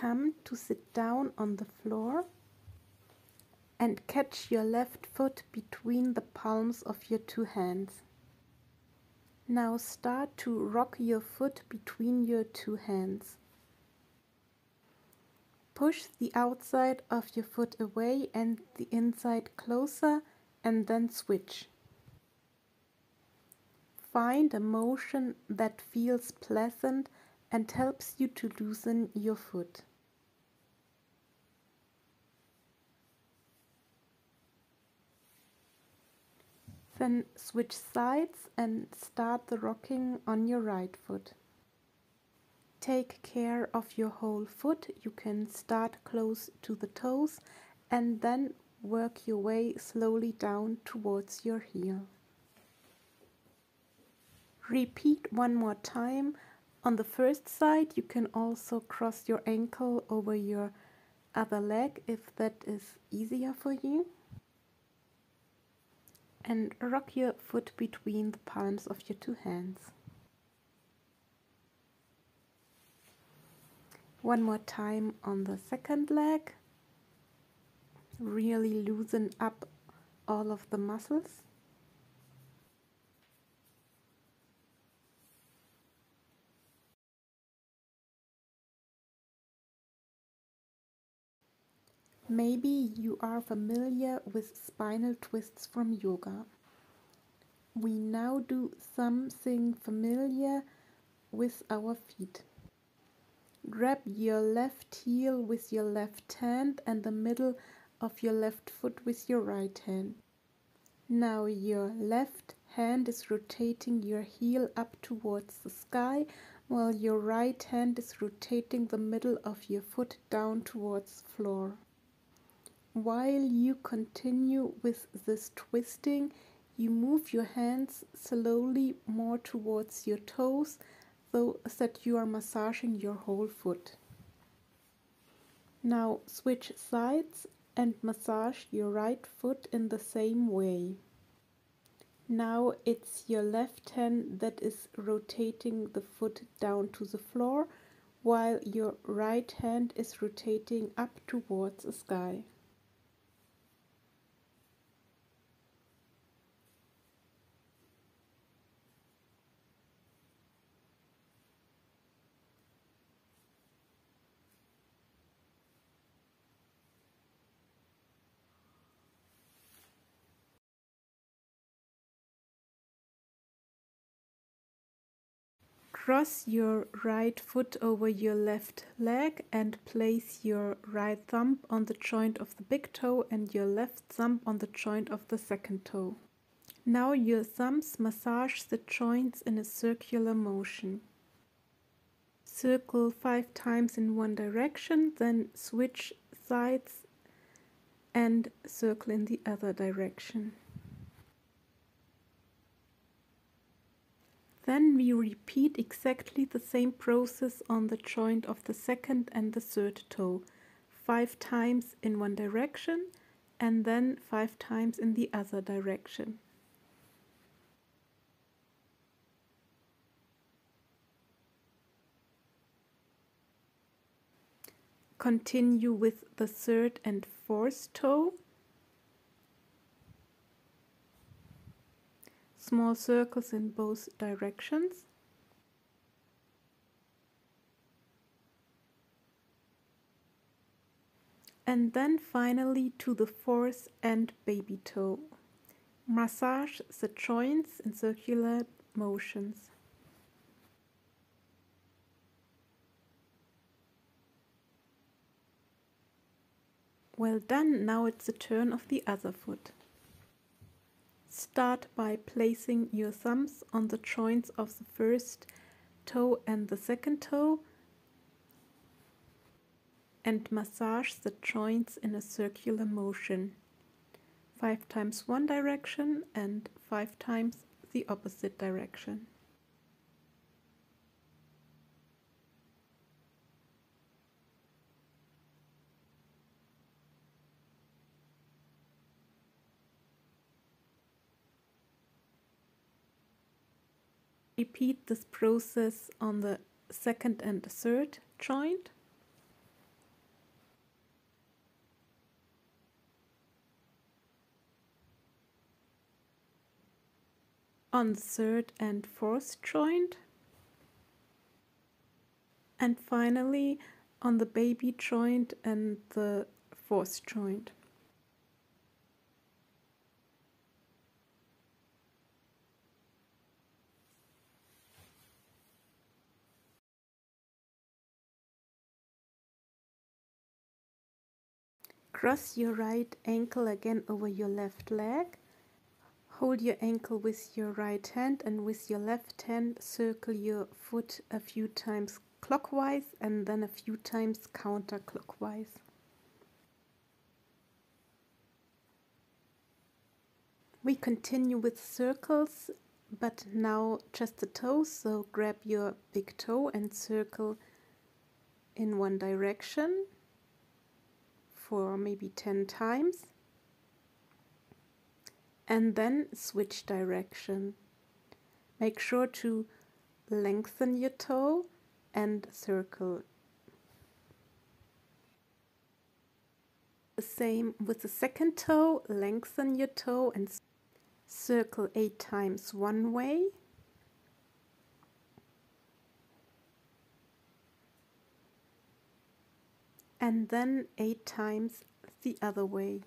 come to sit down on the floor and catch your left foot between the palms of your two hands. Now start to rock your foot between your two hands. Push the outside of your foot away and the inside closer, and then switch. Find a motion that feels pleasant and helps you to loosen your foot. Then switch sides and start the rocking on your right foot. Take care of your whole foot. You can start close to the toes and then work your way slowly down towards your heel. Repeat one more time. On the first side, you can also cross your ankle over your other leg if that is easier for you. And rock your foot between the palms of your two hands. One more time on the second leg. Really loosen up all of the muscles. Maybe you are familiar with spinal twists from yoga. We now do something familiar with our feet. Grab your left heel with your left hand and the middle of your left foot with your right hand. Now your left hand is rotating your heel up towards the sky, while your right hand is rotating the middle of your foot down towards the floor. While you continue with this twisting, you move your hands slowly more towards your toes, so that you are massaging your whole foot. Now switch sides and massage your right foot in the same way. Now it's your left hand that is rotating the foot down to the floor, while your right hand is rotating up towards the sky. Cross your right foot over your left leg and place your right thumb on the joint of the big toe and your left thumb on the joint of the second toe. Now your thumbs massage the joints in a circular motion. Circle 5 times in one direction, then switch sides and circle in the other direction. Then we repeat exactly the same process on the joint of the second and the third toe, 5 times in one direction and then 5 times in the other direction. Continue with the third and fourth toe. Small circles in both directions. And then finally to the fourth and baby toe. Massage the joints in circular motions. Well done, now it's the turn of the other foot. Start by placing your thumbs on the joints of the first toe and the second toe and massage the joints in a circular motion. 5 times one direction and 5 times the opposite direction. Repeat this process on the second and third joint. on third and fourth joint, and finally on the baby joint and the fourth joint. Cross your right ankle again over your left leg. Hold your ankle with your right hand, and with your left hand circle your foot a few times clockwise and then a few times counterclockwise. We continue with circles, but now just the toes, so grab your big toe and circle in one direction for maybe 10 times. And then switch direction. Make sure to lengthen your toe and circle. The same with the second toe, lengthen your toe and circle 8 times one way. And then 8 times the other way.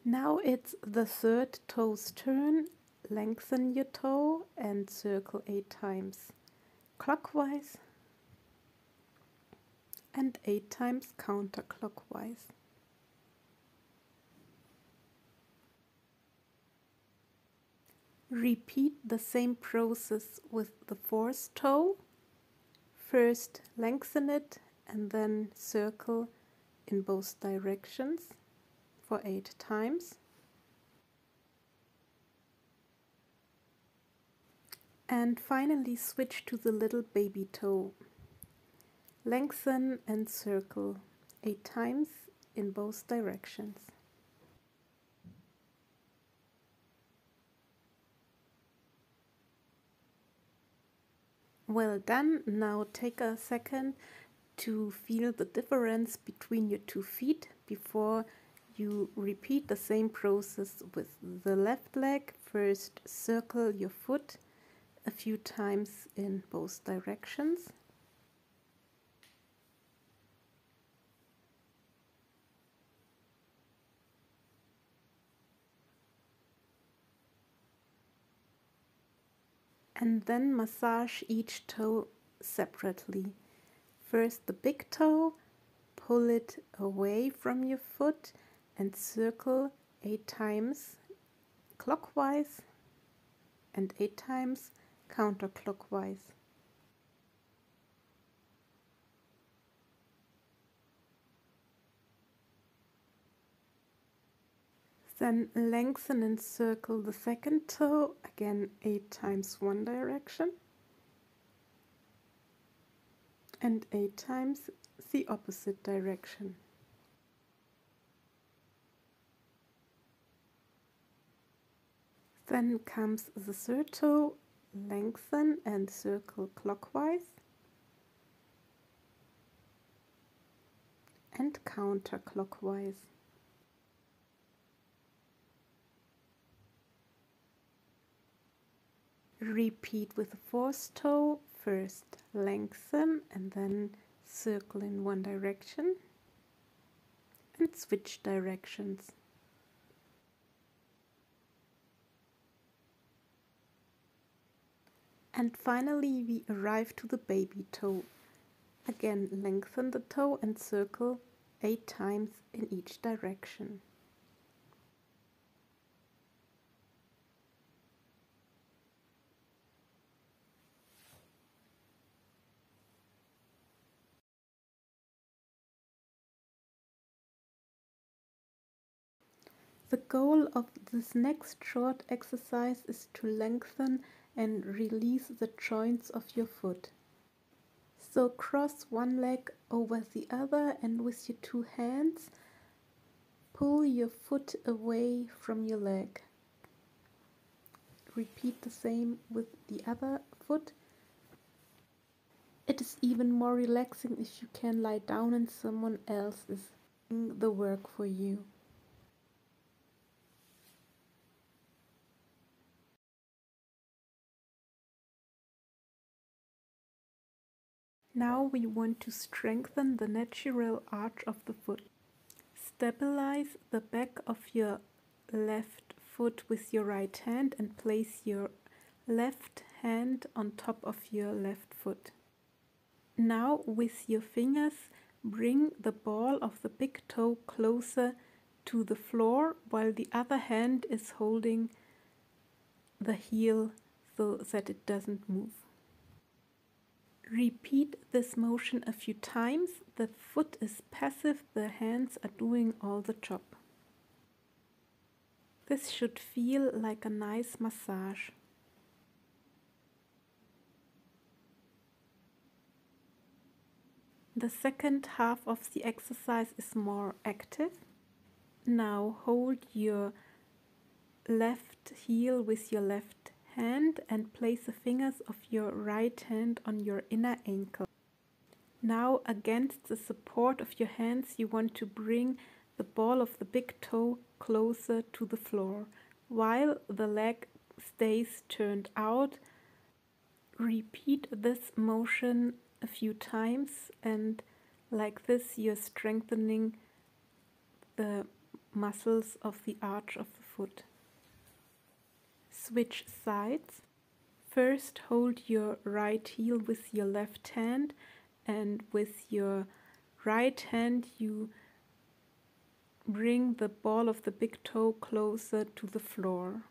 Now it's the third toe's turn. Lengthen your toe and circle 8 times clockwise and 8 times counterclockwise. Repeat the same process with the fourth toe. First lengthen it and then circle in both directions for 8 times. And finally switch to the little baby toe. Lengthen and circle 8 times in both directions. Well done. Now take a second to feel the difference between your 2 feet before you repeat the same process with the left leg. First circle your foot a few times in both directions. And then massage each toe separately. First the big toe, pull it away from your foot and circle 8 times clockwise and 8 times counterclockwise. Then lengthen and circle the second toe, again 8 times one direction and 8 times the opposite direction. Then comes the third toe, lengthen and circle clockwise and counterclockwise. Repeat with the fourth toe, first lengthen and then circle in one direction and switch directions. And finally we arrive to the baby toe. Again lengthen the toe and circle 8 times in each direction. The goal of this next short exercise is to lengthen and release the joints of your foot. So cross one leg over the other and with your 2 hands pull your foot away from your leg. Repeat the same with the other foot. It is even more relaxing if you can lie down in someone else's the work for you. Now we want to strengthen the natural arch of the foot. Stabilize the back of your left foot with your right hand and place your left hand on top of your left foot. Now with your fingers bring the ball of the big toe closer to the floor while the other hand is holding the heel so that it doesn't move. Repeat this motion a few times. The foot is passive, the hands are doing all the job. This should feel like a nice massage. The second half of the exercise is more active. Now hold your left heel with your left hand and place the fingers of your right hand on your inner ankle. Now against the support of your hands you want to bring the ball of the big toe closer to the floor while the leg stays turned out. Repeat this motion a few times and like this you're strengthening the muscles of the arch of the foot. Switch sides. First hold your right heel with your left hand and with your right hand you bring the ball of the big toe closer to the floor.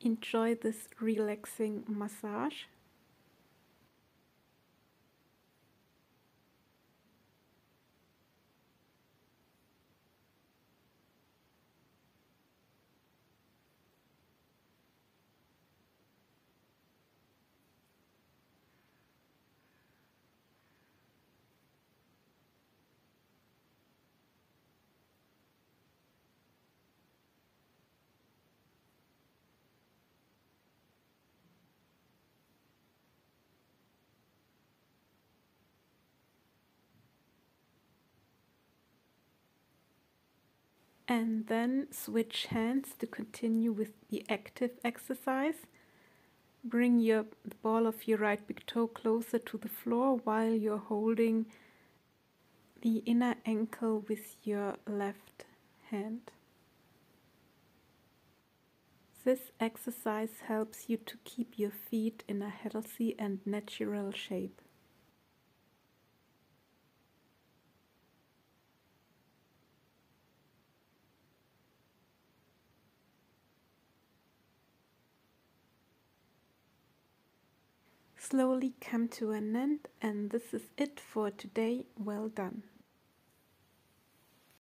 Enjoy this relaxing massage. And then switch hands to continue with the active exercise. Bring the ball of your right big toe closer to the floor while you're holding the inner ankle with your left hand. This exercise helps you to keep your feet in a healthy and natural shape. Slowly come to an end, and this is it for today. Well done.